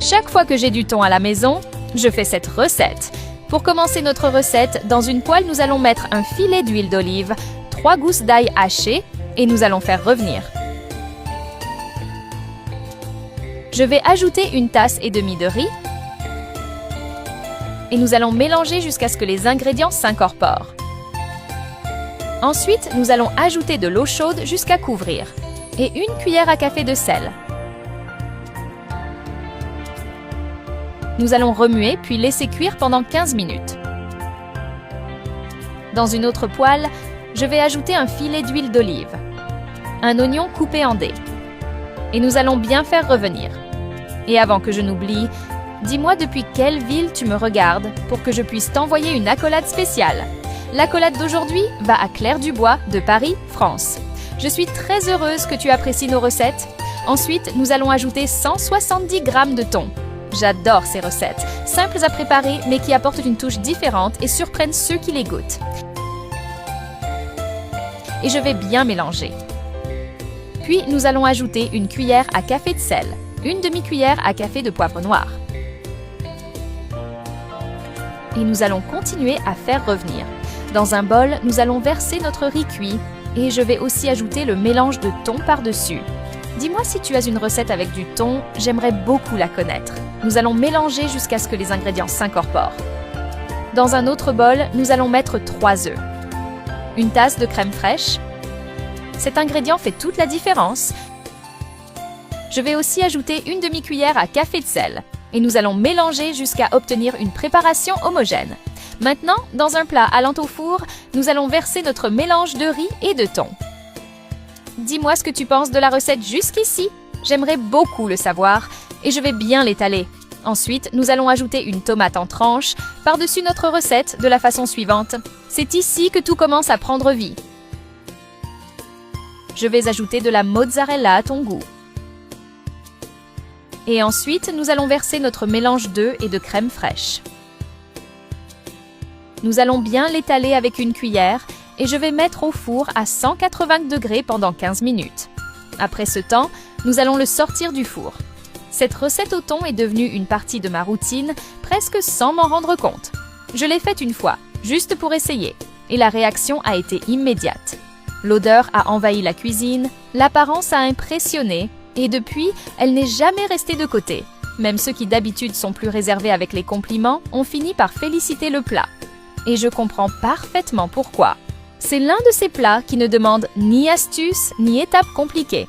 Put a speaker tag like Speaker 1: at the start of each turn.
Speaker 1: Chaque fois que j'ai du thon à la maison, je fais cette recette. Pour commencer notre recette, dans une poêle, nous allons mettre un filet d'huile d'olive, 3 gousses d'ail hachées et nous allons faire revenir. Je vais ajouter 1,5 tasses de riz et nous allons mélanger jusqu'à ce que les ingrédients s'incorporent. Ensuite, nous allons ajouter de l'eau chaude jusqu'à couvrir et 1 cuillère à café de sel. Nous allons remuer puis laisser cuire pendant 15 minutes. Dans une autre poêle, je vais ajouter un filet d'huile d'olive, un oignon coupé en dés et nous allons bien faire revenir. Et avant que je n'oublie, dis-moi depuis quelle ville tu me regardes pour que je puisse t'envoyer une accolade spéciale. L'accolade d'aujourd'hui va à Claire Dubois de Paris, France. Je suis très heureuse que tu apprécies nos recettes. Ensuite, nous allons ajouter 170 g de thon. J'adore ces recettes, simples à préparer mais qui apportent une touche différente et surprennent ceux qui les goûtent. Et je vais bien mélanger. Puis, nous allons ajouter 1 cuillère à café de sel, 1 demi-cuillère à café de poivre noir. Et nous allons continuer à faire revenir. Dans un bol, nous allons verser notre riz cuit et je vais aussi ajouter le mélange de thon par-dessus. Dis-moi si tu as une recette avec du thon, j'aimerais beaucoup la connaître. Nous allons mélanger jusqu'à ce que les ingrédients s'incorporent. Dans un autre bol, nous allons mettre 3 œufs, 1 tasse de crème fraîche. Cet ingrédient fait toute la différence. Je vais aussi ajouter 1 demi-cuillère à café de sel et nous allons mélanger jusqu'à obtenir une préparation homogène. Maintenant, dans un plat allant au four, nous allons verser notre mélange de riz et de thon. Dis-moi ce que tu penses de la recette jusqu'ici. J'aimerais beaucoup le savoir et je vais bien l'étaler. Ensuite, nous allons ajouter 1 tomate en tranches par-dessus notre recette de la façon suivante. C'est ici que tout commence à prendre vie. Je vais ajouter de la mozzarella à ton goût. Et ensuite, nous allons verser notre mélange d'œufs et de crème fraîche. Nous allons bien l'étaler avec 1 cuillère et je vais mettre au four à 180 degrés pendant 15 minutes. Après ce temps, nous allons le sortir du four. Cette recette au thon est devenue une partie de ma routine, presque sans m'en rendre compte. Je l'ai faite une fois, juste pour essayer, et la réaction a été immédiate. L'odeur a envahi la cuisine, l'apparence a impressionné, et depuis, elle n'est jamais restée de côté. Même ceux qui d'habitude sont plus réservés avec les compliments ont fini par féliciter le plat. Et je comprends parfaitement pourquoi. C'est l'un de ces plats qui ne demande ni astuce ni étapes compliquées.